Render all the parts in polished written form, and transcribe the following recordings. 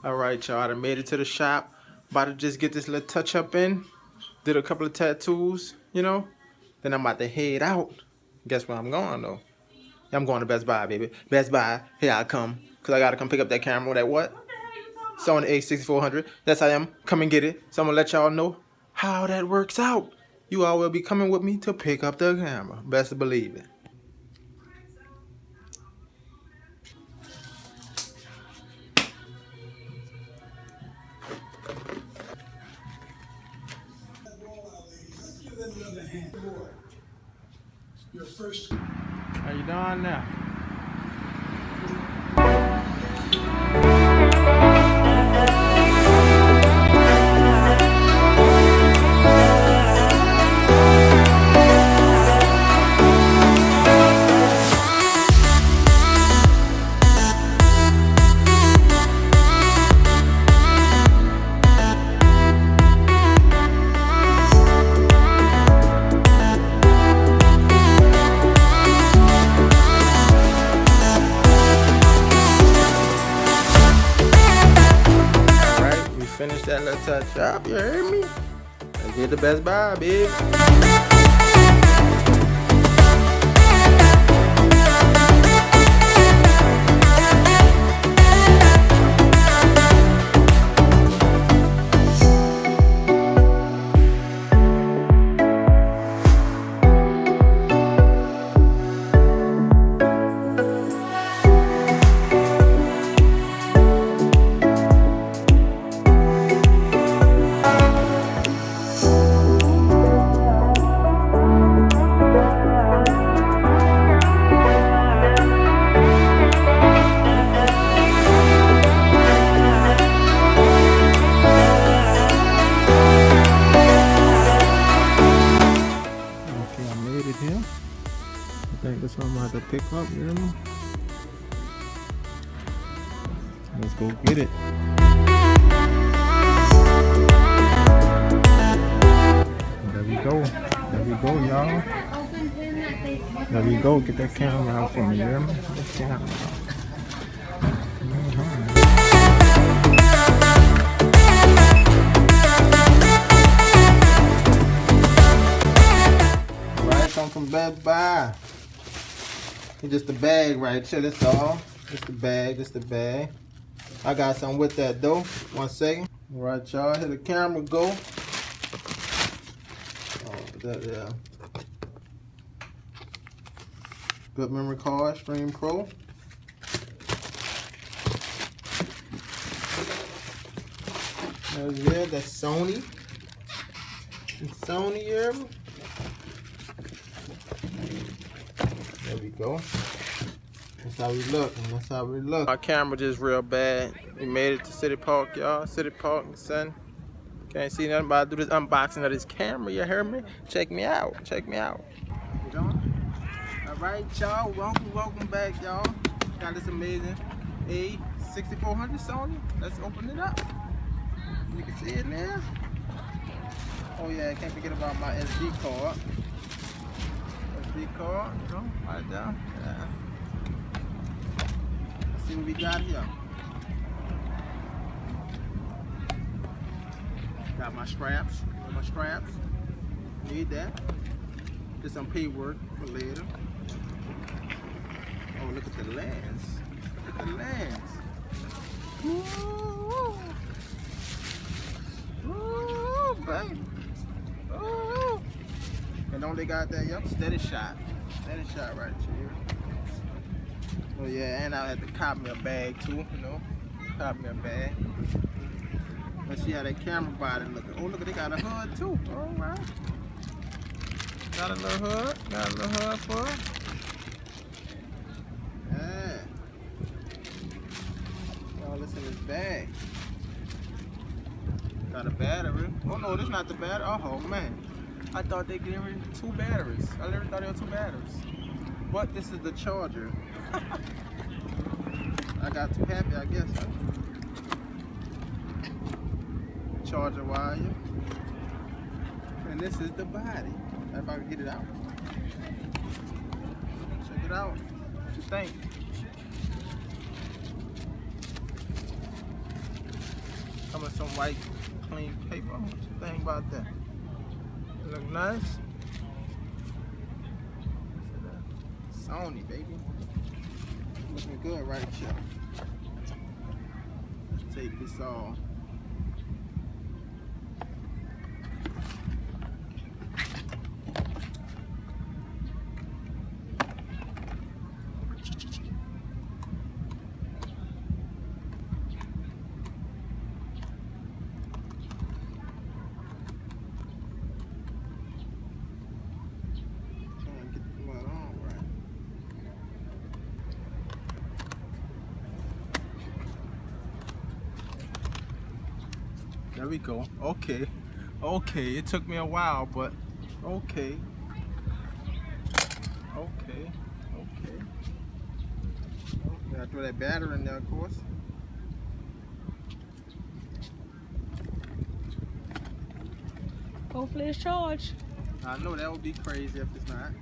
Alright, y'all, I done made it to the shop. About to just get this little touch up in. Did a couple of tattoos, you know. Then I'm about to head out. Guess where I'm going, though? I'm going to Best Buy, baby. Best Buy, here I come. Because I got to come pick up that camera. That what? Sony A6400. Yes, I am. Come and get it. So I'm going to let y'all know how that works out. You all will be coming with me to pick up the camera. Best to believe it. How you doing now? Finish that little touch up, you heard me? Let's get the Best Buy, babe. I think that's what I'm about to pick up, you hear me? Let's go get it. There we go. There we go, y'all. There we go. Get that camera out for me, you hear me? Get that camera out. Alright, come from Best Buy. It's just the bag right here, that's all. Just the bag, just the bag. I got something with that though. 1 second. Alright, y'all, here the camera go. Oh, that, yeah. Good memory card, Stream Pro. Yeah, that's Sony. It's Sony, you hear me? There we go. That's how we look, and that's how we look. Our camera just real bad. We made it to City Park, y'all. City Park, son. Can't see nothing but I do this unboxing of this camera, you heard me? Check me out, check me out. Alright, y'all, welcome back, y'all. Got this amazing A6400 Sony. Let's open it up. You can see it now. Oh yeah, I can't forget about my SD card. SD card, you know, right there. Yeah. Let's see what we got here. Got my straps. Need that. Just some paperwork for later. Oh, look at the lens. Look at the lens. Ooh. Ooh, baby. Ooh. And don't they got that, yep, steady shot. Steady shot right here. Oh yeah, and I had to cop me a bag too, you know. Cop me a bag. Let's see how that camera body looking. Oh look, they got a hood too. Alright. Got a little hood for it. Yeah. Oh, listen to this bag. Got a battery. Oh no, this not the battery. Oh man. I thought they gave me 2 batteries. I literally thought there were 2 batteries. But this is the charger. I got too happy, I guess. Huh? Charger wire. And this is the body. If I can get it out. Check it out. What you think? Come with some white clean paper. What you think about that? It look nice. Sony, baby. Looking good right here. Let's take this off. There we go. Okay. Okay. It took me a while, but okay. Okay. Okay. Gotta throw that battery in there, of course. Hopefully it's charged. I know that would be crazy if it's not.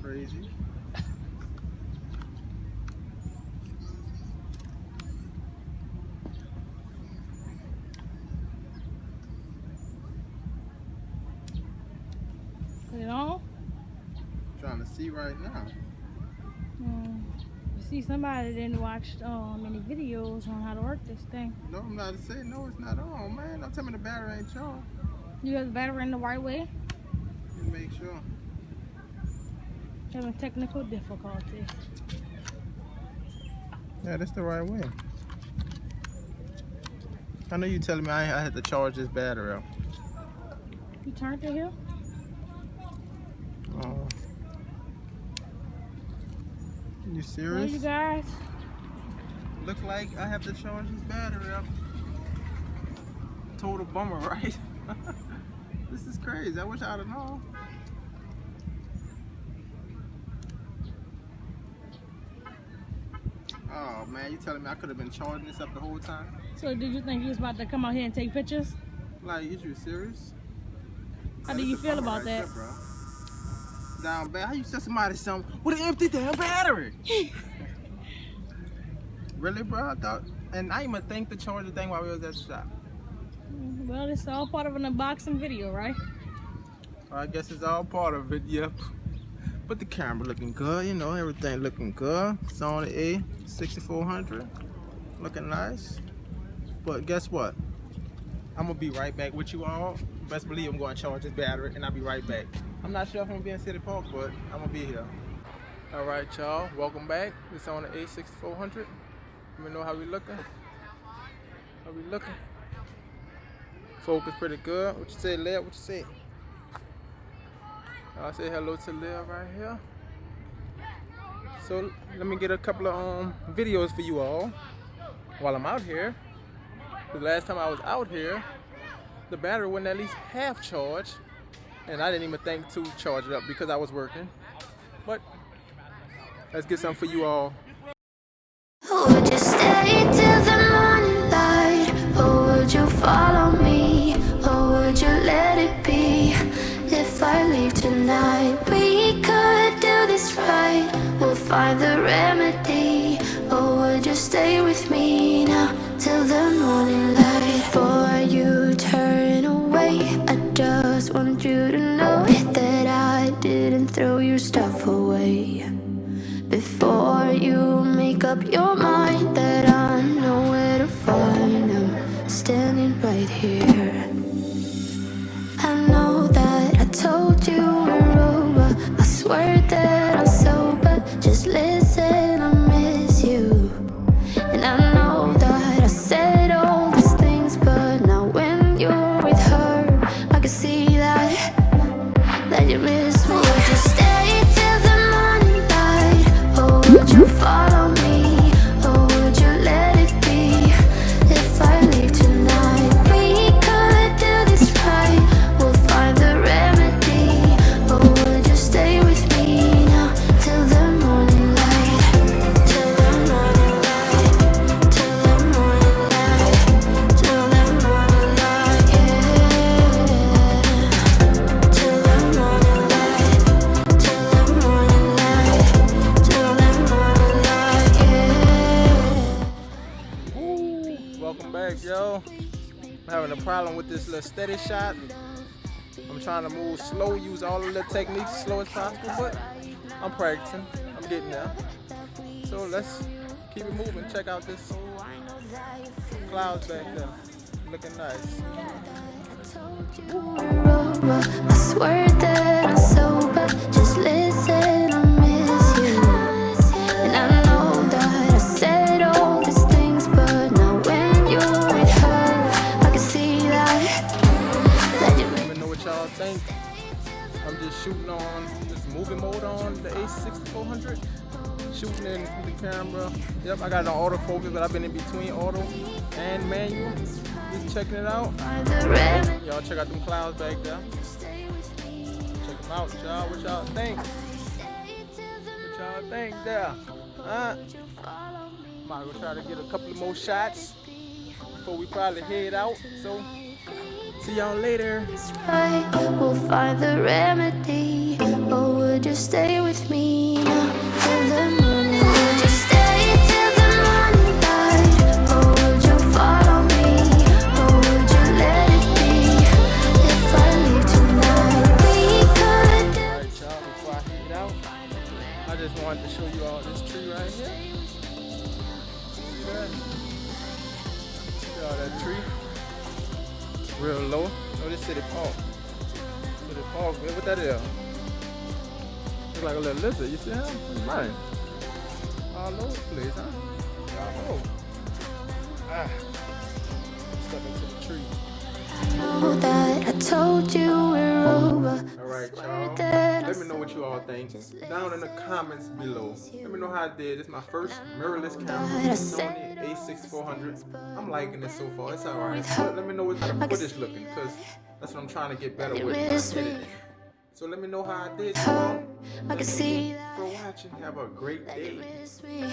Crazy. Put it on. Trying to see right now. You see, somebody didn't watch any videos on how to work this thing. No, I'm not saying no, it's not on, man. Don't tell me the battery ain't charged. You have the battery in the right way? Let me make sure. Having technical difficulties. Yeah, that's the right way. I know you telling me I had to charge this battery up. You turned it here? You serious? Well, you guys. Look like I have to charge this battery up. Total bummer, right? This is crazy. I wish I'd have known. Oh man, you telling me I could have been charging this up the whole time? So did you think he was about to come out here and take pictures? Like, is you serious? How do you feel about that? There, bro. Down bad. How you tell somebody something with an empty damn battery? Really, bro? I thought, and I even think to charge the thing while we was at the shop. Well, it's all part of an unboxing video, right? I guess it's all part of it, yep. But the camera looking good, you know, everything looking good. Sony A6400, looking nice. But guess what? I'm gonna be right back with you all. Best believe I'm gonna charge this battery and I'll be right back. I'm not sure if I'm gonna be in City Park, but I'm gonna be here. All right, y'all, welcome back. It's on the A6400. Let me know how we looking. How we looking? Focus pretty good. What you say, Lev? What you say? I'll say hello to Lev right here. So let me get a couple of videos for you all while I'm out here. The last time I was out here, the battery wasn't at least half charged, and I didn't even think to charge it up because I was working. But let's get some for you all. Would you stay till the morning light, or would you follow me, or would you let it be? If I leave tonight, we could do this right. We'll find the remedy. Or would you stay with me now till the morning light? Before you turn away, I just want you to know that I didn't throw your stuff away. Before you make up your mind that I know where to find, I'm standing right here. I know that I told you we're over. I swear that I'm sober. Just listen, I miss you. And I know that I said all these things, but now when you're with her, I can see that you miss me. Would you stay till the morning light, or would you follow me, or would you let it be? If I leave tonight, we could do this right. We'll find the remedy. back, yo. I'm having a problem with this little steady shot. I'm trying to move slow, use all the little techniques as slow as possible, but I'm practicing. I'm getting there. So let's keep it moving. Check out this clouds back there. Looking nice. I swear that I'm sober. Just listen, I miss you. And I know that I said all these things, but now when you're with her, I can see that you Let me know what y'all think. I'm just shooting on this movie mode on the A6400. Shooting in the camera. Yep, I got it on autofocus, but I've been in between auto and manual. Just checking it out. Y'all check out them clouds back there. Check them out, y'all. What y'all think? What y'all think there? Huh? Might as well try to get a couple of more shots before we probably head out. So, see y'all later. right, we'll find the remedy. Or would you stay with me now till the morning? Would you stay till the morning light? Or would you follow me? Or would you let it be? If I leave tonight, we could do. Alright, y'all, before I head out, I just wanted to show you all this tree right here. See that? See all that tree? Real low. Oh, this City Park. City Park, man, what that is? Looks like a little lizard, you see him? He's mine. All over the place, huh? Y'all know. Ah. Step into the tree. Know that I told you we're over. Alright, y'all. Let me know what you all think down in the comments below. Let me know how I did. This is my first mirrorless camera, Sony A6400. I'm liking it so far. It's alright. But let me know what how the footage looking, because that's what I'm trying to get better with editing. So let me know how I did. I can see For watching. Have a great day. that you miss me.